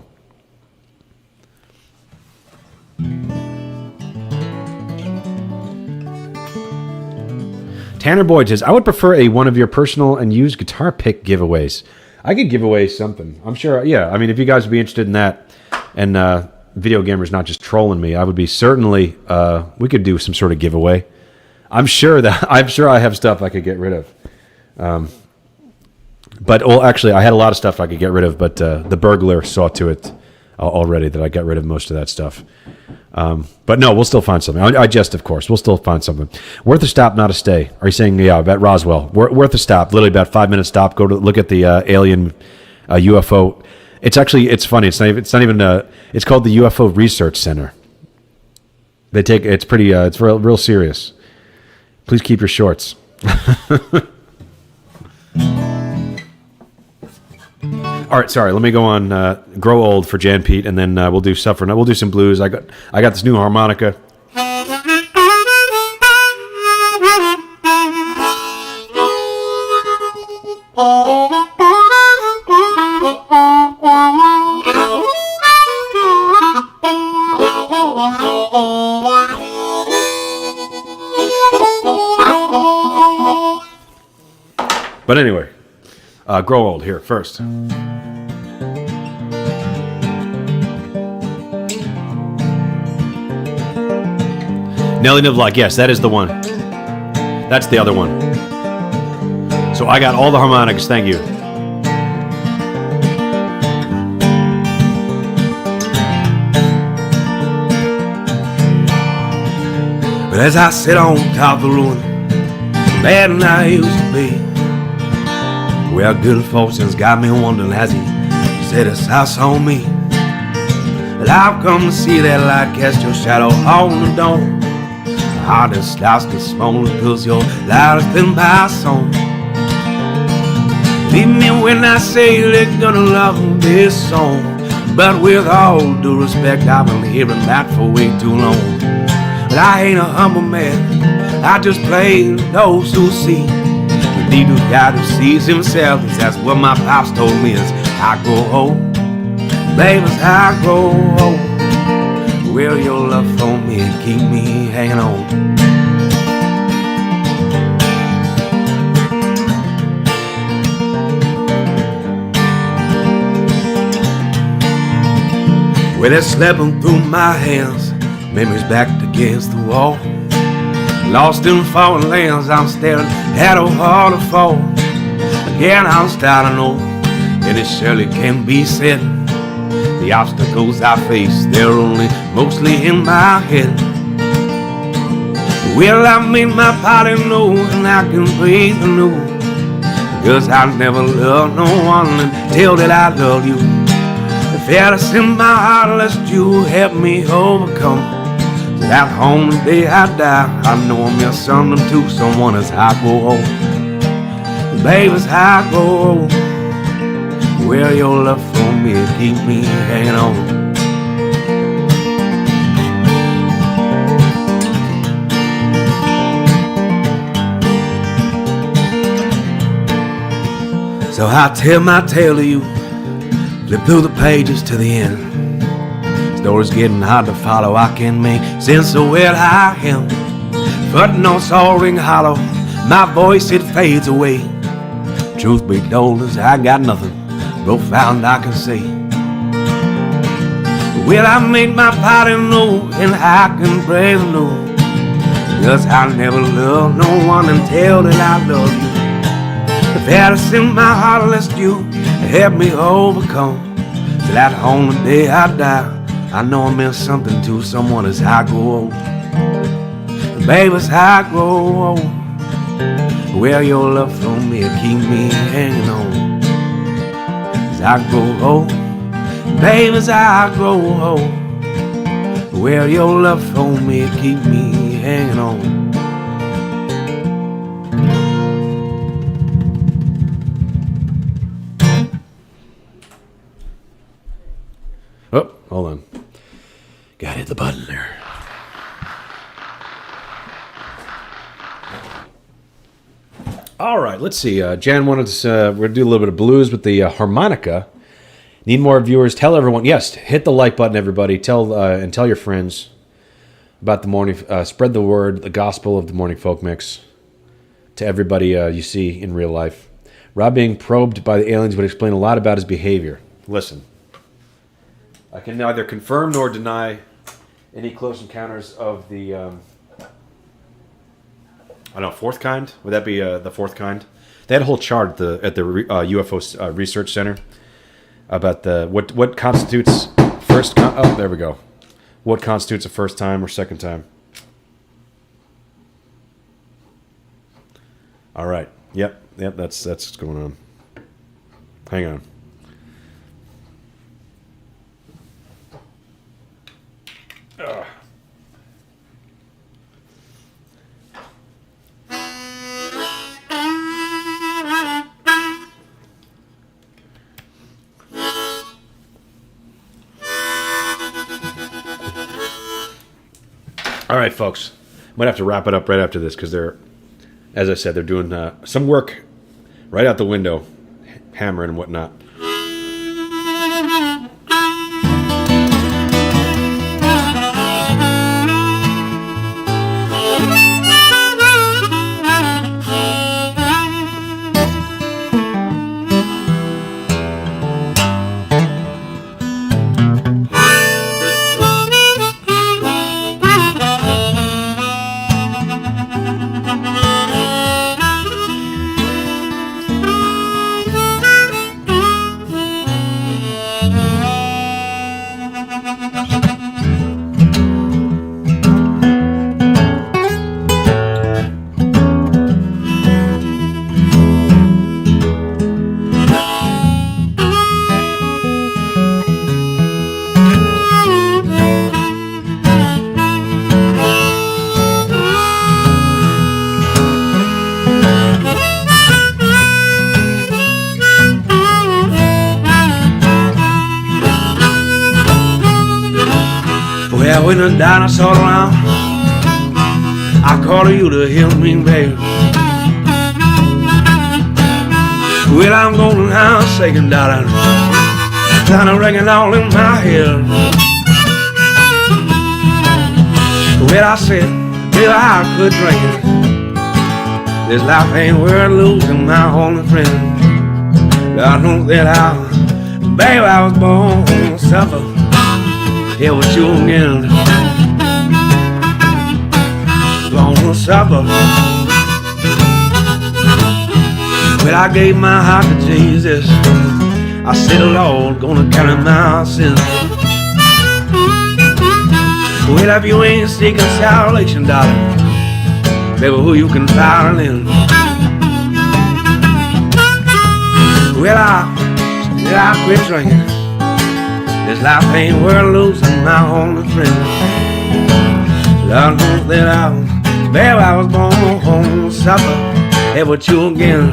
Tanner Boyd says, I would prefer one of your personal and used guitar pick giveaways. I could give away something. I'm sure. Yeah. I mean, if you guys would be interested in that, and Video Gamer's not just trolling me, I would be certainly. We could do some sort of giveaway. I'm sure I have stuff I could get rid of. Actually, I had a lot of stuff I could get rid of, but the burglar saw to it already that I got rid of most of that stuff. But no, we'll still find something. I jest, of course. We'll still find something. Worth a stop, not a stay. Are you saying, yeah, about Roswell? Worth a stop. Literally about 5-minute stop. Go to look at the alien UFO. It's funny. It's not even it's called the UFO Research Center. It's pretty, it's real serious. Please keep your shorts. All right, sorry. Let me go on "Grow Old" for Jan Pete, and then we'll do "Suffer." We'll do some blues. I got this new harmonica. But anyway, "Grow Old" here first. Nelly Nivlock, yes, that is the one. That's the other one. So I got all the harmonics, thank you. But as I sit on top of the ruin, bad than I used to be, well, good fortune's got me wondering as he set his sights on me. But I've come to see that light cast your shadow on the dome. The hardest starts to smolder cause you're louder than my song. Believe me when I say they're gonna love this song. But with all due respect, I've been hearing that for way too long. But I ain't a humble man, I just play those who see. The need of God who sees himself, that's what my pops told me as I grow old. Baby, as I grow old, will your love for me keep me hanging on? Well, it's slipping through my hands, memories backed against the wall. Lost in foreign lands, I'm staring at a waterfall. Again, I'm starting over, and it surely can be said. The obstacles I face, they're only mostly in my head. Well, I made my body know, and I can breathe anew. Cause I never loved no one until that I love you. If it's in my heart, lest you help me overcome. So that home the day I die, I know I'm your son to someone as I grow old. Baby, as I grow old, will your love for me keep me hanging on? So I tell my tale to you, flip through the pages to the end. Story's getting hard to follow, I can't make sense of where I am. Footnotes all ring hollow, my voice it fades away. Truth be told is I got nothing profound I can say. Well, I made my body know, and I can breathe anew. 'cause I never loved no one until that I love you. The fairest in my heart lest you help me overcome. Till that only day I die, I know I meant something to someone as I grow old. Baby, as I grow old, well, your love for me keep me hanging on. As I grow old, baby, as I grow old, well, your love for me keep me hanging on. Oh, hold on. Gotta hit the button there. All right, let's see. Jan wanted us, we're going to do a little bit of blues with the harmonica. Need more viewers. Tell everyone. Yes, hit the like button, everybody. Tell your friends about the morning. Spread the word, the gospel of the morning folk mix to everybody you see in real life. Rob being probed by the aliens would explain a lot about his behavior. Listen. I can neither confirm nor deny any close encounters of the, I don't know, fourth kind? Would that be the fourth kind? They had a whole chart at the UFO Research Center about what constitutes first. Oh, there we go. What constitutes a first time or second time? All right. Yep. That's what's going on. Hang on. All right, folks. Might have to wrap it up right after this because they're, as I said, they're doing some work right out the window, hammering and whatnot. Well, when the dinosaur around, I call you to help me, baby. Well, I'm going now, second dollar, kind of ringing all in my head. Well, I said, baby, I quit drinking. This life ain't worth losing my only friend. God knows that baby, I was born to suffer. Yeah, what you again? Gonna suffer. Well, I gave my heart to Jesus. I said, Lord, gonna carry my sins. Well, if you ain't seeking salvation, darling, baby, who you can find in? Well, I quit drinking. This life ain't worth losing my only friend. Lord knows that baby, I was born to suffer. Hey, with you again.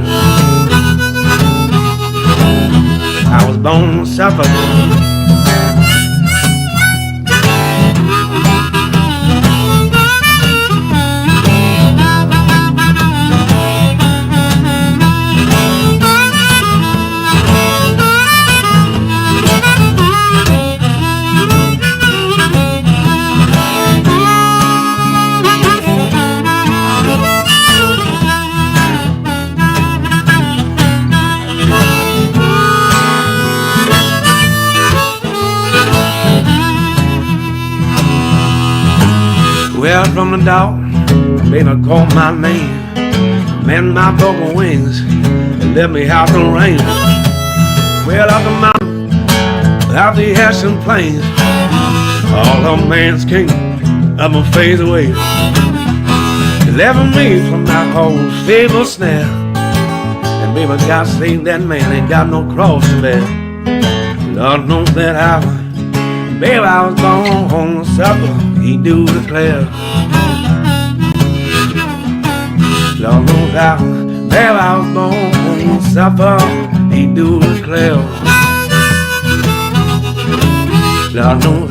I was born to suffer. Well, from the dog Baby, call my name, mend my broken wings, and let me out the rain. Well, out the mountain, out the ashen plains, all of man's kingdom, I'm a phase away. Deliver me from that whole feeble snare. And baby, God save that man, ain't got no cross to bear. Lord knows that baby, I was born to suffer, he do declare. Lord knows baby, I was born to suffer, he do declare. Lord knows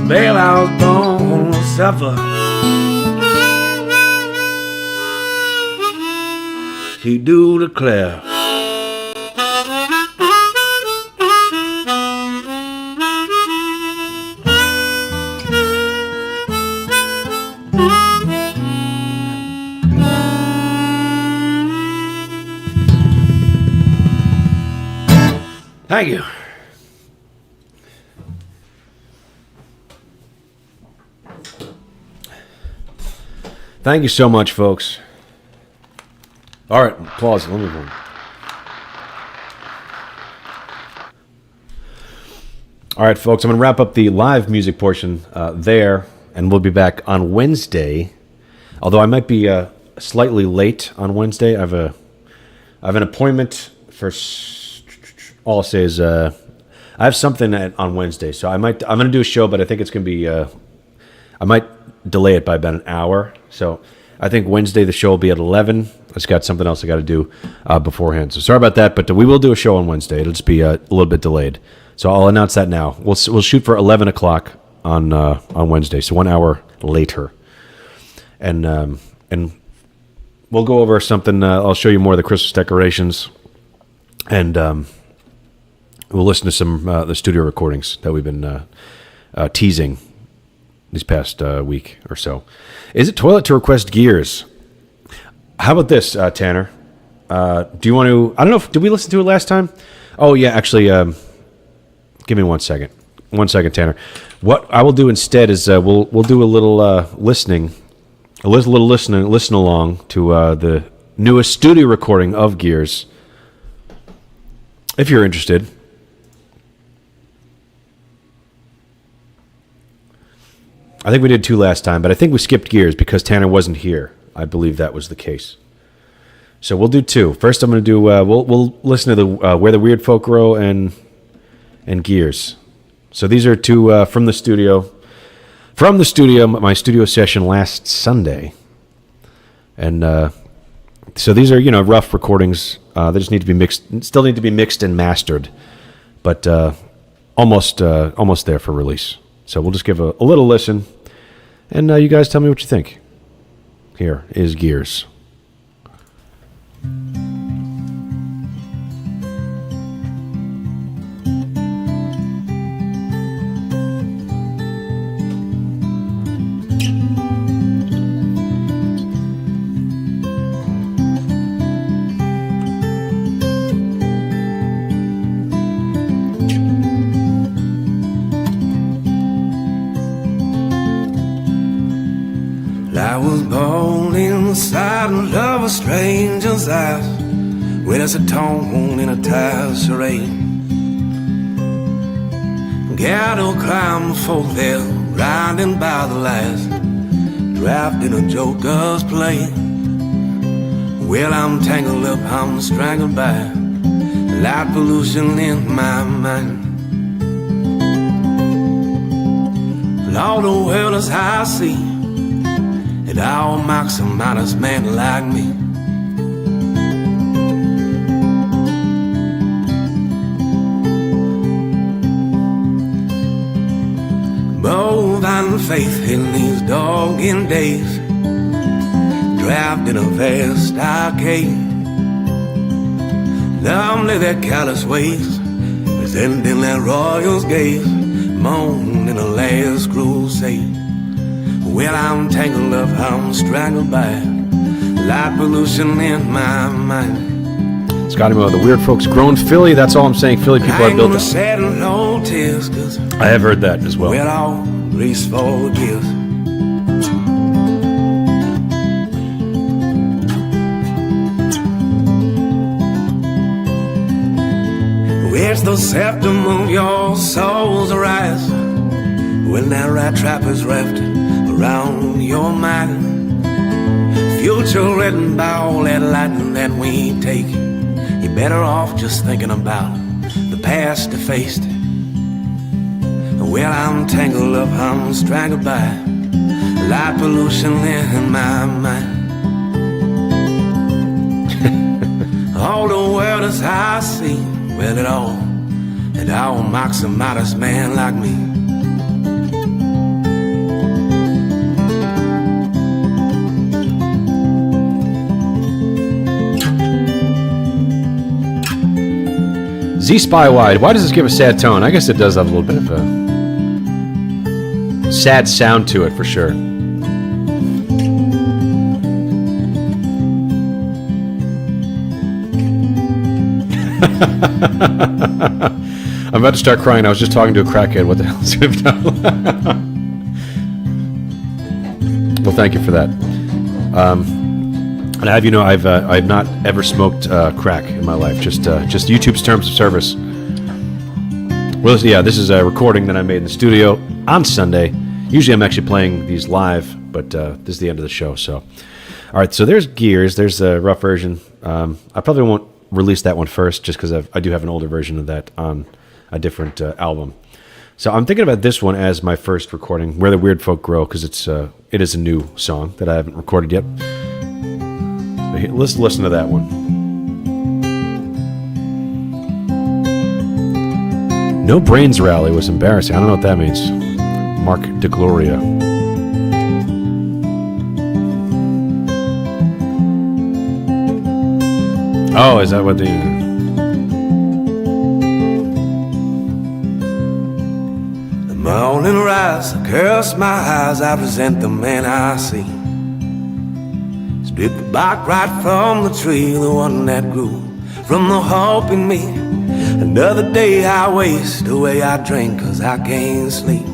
baby, I was born to suffer, he do declare. Thank you. Thank you so much, folks. All right, applause. Let me go. All right, folks, I'm going to wrap up the live music portion there, and we'll be back on Wednesday. Although I might be slightly late on Wednesday. I have an appointment for. All I'll say is I have something on Wednesday, so I'm going to do a show, but I think it's going to be I might delay it by about an hour. So I think Wednesday the show will be at 11. I just got something else I got to do beforehand. So sorry about that, but we will do a show on Wednesday. It'll just be a little bit delayed. So I'll announce that now. We'll shoot for 11 o'clock on Wednesday, so 1 hour later, and we'll go over something. I'll show you more of the Christmas decorations, and we'll listen to some the studio recordings that we've been teasing this past week or so. Is it toilet to request gears? How about this, Tanner? Do you want to? I don't know. Did we listen to it last time? Oh yeah, actually. Give me 1 second. 1 second, Tanner. What I will do instead is we'll do a little listen along to the newest studio recording of Gears. If you're interested. I think we did 2 last time, but I think we skipped Gears because Tanner wasn't here. I believe that was the case. So we'll do 2. First, I'm going to do. We'll listen to the Where the Weird Folk Grow and Gears. So these are 2 from the studio. From the studio, my studio session last Sunday, and so these are rough recordings. They just need to be mixed. Still need to be mixed and mastered, but almost there for release. So we'll just give a little listen, and you guys tell me what you think. Here is Gears. I was born inside of a stranger's eyes, where there's a tone in a tire charade. Ghetto crime before they're grinding by the lights, trapped in a joker's play. Well, I'm tangled up, I'm strangled by light pollution in my mind. And all the world is I see, it all marks a modest man like me. Bold and faith in these dogging days, trapped in a vast arcade. Numbly their callous ways, presenting their royals' gaze, moan in a last crusade. Well, I'm tangled up, I'm strangled by light pollution in my mind. Scotty Mo, the Weird Folks Grown Philly. That's all I'm saying. Philly people are built it. I have heard that as well. Well, all grace forgives. makes the septum of your soul's arise when that rat trap is wrapped around your mind. Future written by all that lightning that we take. You're better off just thinking about the past defaced. Well, I'm tangled up, I'm strangled by light pollution in my mind. All the world is how I see, well it all mocks a modest man like me. Z-Spy Wide, why does this give a sad tone? I guess it does have a little bit of a sad sound to it, for sure. I'm about to start crying. I was just talking to a crackhead. What the hell is it? Well, thank you for that. And I have you know, I've not ever smoked crack in my life. Just YouTube's terms of service. Well, yeah, this is a recording that I made in the studio on Sunday. Usually, I'm actually playing these live, but this is the end of the show. So, all right. So there's Gears. There's a rough version. I probably won't release that one first, just because I do have an older version of that on a different album. So I'm thinking about this one as my first recording, Where the Weird Folk Grow, because it is a new song that I haven't recorded yet. So let's listen to that one. No Brains Rally was embarrassing. I don't know what that means. Mark DeGloria. Oh, is that what the... The morning rise, I curse my eyes, I resent the man I see. Strip the bark right from the tree, the one that grew from the hope in me. Another day I waste, the way I drink, 'cause I can't sleep.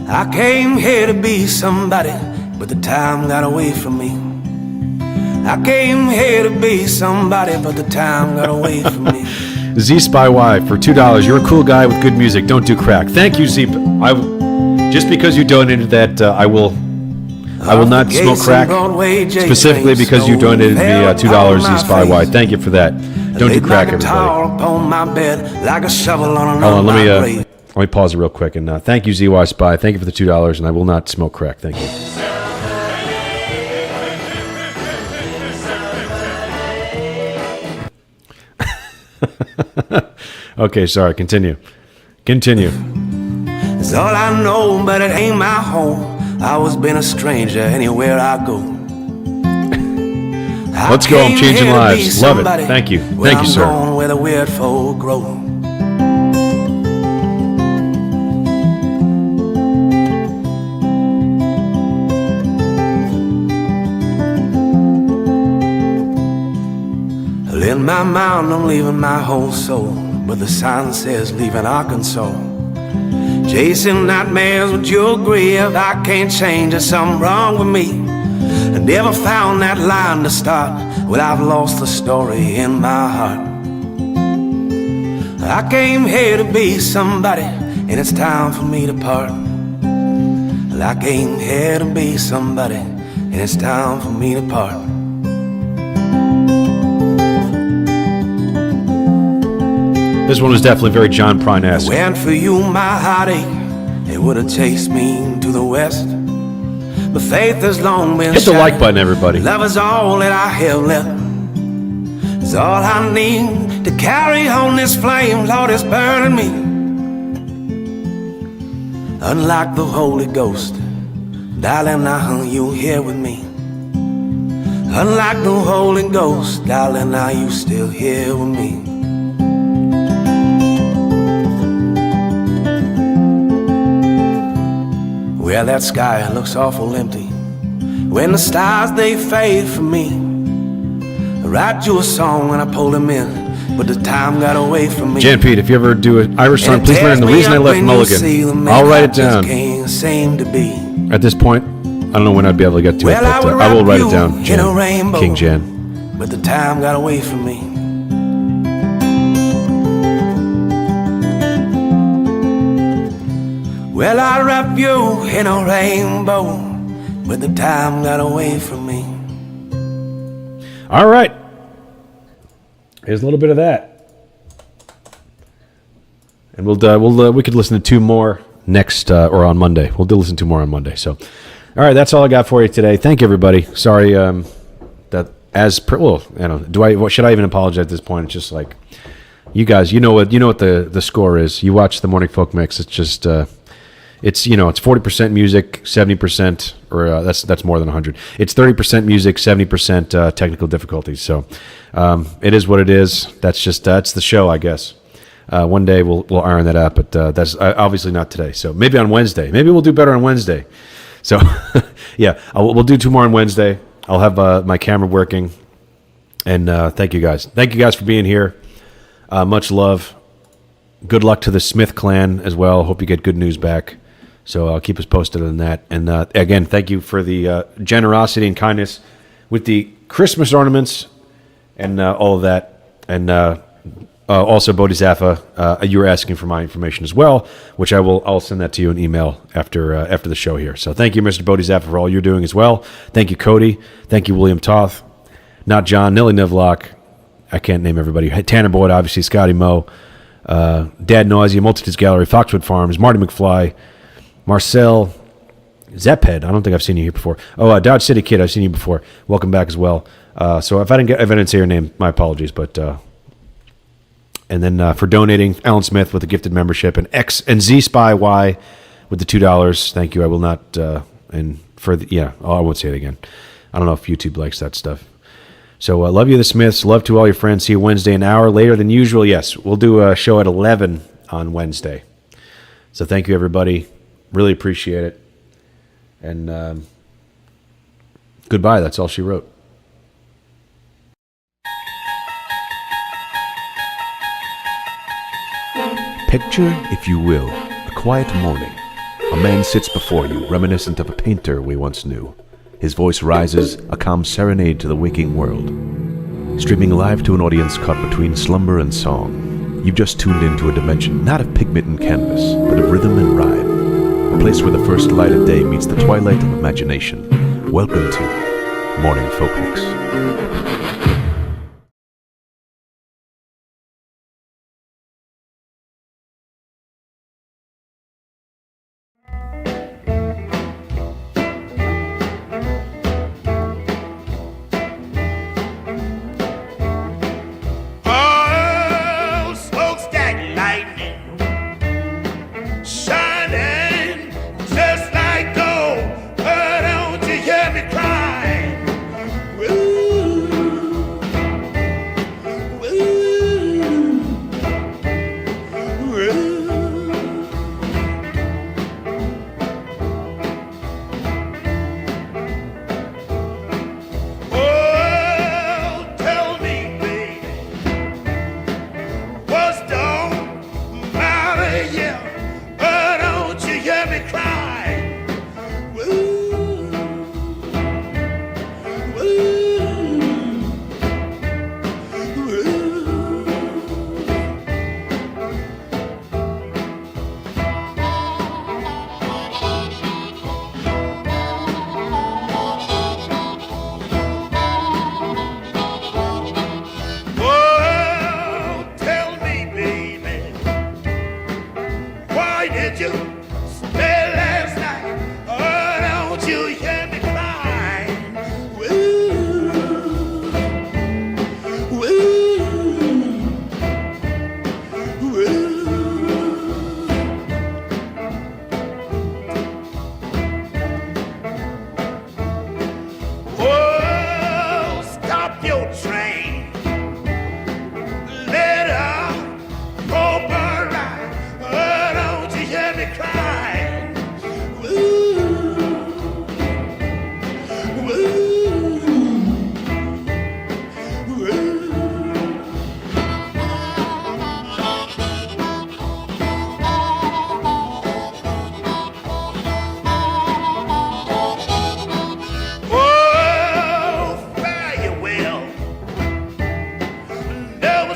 I came here to be somebody, but the time got away from me. I came here to be somebody, but the time got away from me. Z-Spy Y for $2. You're a cool guy with good music. Don't do crack. Thank you, Z. Just because you donated that, I will not smoke crack. Specifically because you donated me $2, Z-Spy Y. Thank you for that. Don't do crack, everybody. Hold on, let me pause it real quick. And thank you, ZY Spy. Thank you for the $2, and I will not smoke crack. Thank you. Okay, sorry. Continue. It's all I know, but it ain't my home. I always been a stranger anywhere I go. Let's go. I'm changing lives. Love it. Thank you. Thank you, sir. Where the weird folk grow. In my mind, I'm leaving my whole soul, but the sign says leaving Arkansas. Chasing nightmares, would you agree? If I can't change, there's something wrong with me. I never found that line to start. Well, I've lost the story in my heart. I came here to be somebody, and it's time for me to part. Well, I came here to be somebody, and it's time for me to part. This one was definitely very John Prine-esque. Went for you, my heartache, it would have chased me to the west. But faith has long been hit the like button, everybody. Love is all that I have left. It's all I need to carry on this flame. Lord, it's burning me. Unlike the Holy Ghost, darling, now you here with me. Unlike the Holy Ghost, darling, now you still here with me. Well, that sky looks awful empty when the stars, they fade from me. I write you a song and I pulled them in, but the time got away from me. Jan Pete, if you ever do an Irish song, please learn the reason I left Mulligan. I'll write it down. At this point, I don't know when I'd be able to get to it, but I will write it down. King Jan. But the time got away from me. Well, I wrap you in a rainbow, but the time got away from me. All right. Here's a little bit of that. And we could listen to two more next or on Monday. We'll listen to more on Monday. So, all right, that's all I got for you today. Thank you, everybody. Sorry that should I even apologize at this point? It's just like you guys, you know what the score is. You watch the Morning Folk Mix. It's just it's 40% music, 70% or that's more than 100. It's 30% music, 70% technical difficulties. So it is what it is. That's the show, I guess. One day we'll iron that out, but that's obviously not today. So maybe on Wednesday. Maybe we'll do better on Wednesday. So yeah, we'll do two more on Wednesday. I'll have my camera working. And thank you guys. Thank you guys for being here. Much love. Good luck to the Smith clan as well. Hope you get good news back. So keep us posted on that. And again, thank you for the generosity and kindness with the Christmas ornaments and all of that. And also, Bodhisattva, you were asking for my information as well, which I'll send that to you in email after the show here. So thank you, Mr. Bodhisattva, for all you're doing as well. Thank you, Cody. Thank you, William Toth. Not John, Nilly Nivlock. I can't name everybody. Tanner Boyd, obviously, Scotty Moe, Dad Noisy, Multitudes Gallery, Foxwood Farms, Marty McFly, Marcel, Zepphead. I don't think I've seen you here before. Oh, Dodge City Kid, I've seen you before. Welcome back as well. So if I didn't say your name, my apologies. But and then for donating, Alan Smith with a gifted membership, and Z Spy Y with the $2. Thank you. I will not. I won't say it again. I don't know if YouTube likes that stuff. So love you, the Smiths. Love to all your friends. See you Wednesday, an hour later than usual. Yes, we'll do a show at 11 on Wednesday. So thank you, everybody. Really appreciate it. And goodbye. That's all she wrote. Picture, if you will, a quiet morning. A man sits before you, reminiscent of a painter we once knew. His voice rises, a calm serenade to the waking world. Streaming live to an audience caught between slumber and song. You've just tuned into a dimension not of pigment and canvas, but of rhythm and rhyme. A place where the first light of day meets the twilight of imagination. Welcome to Morning Folk Mix.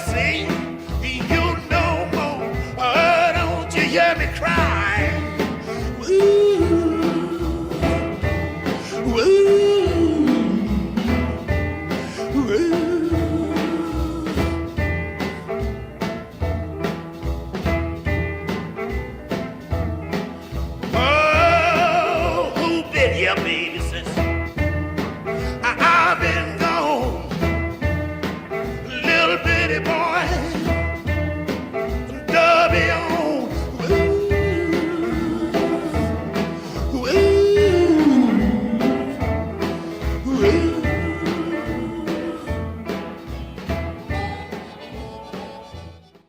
See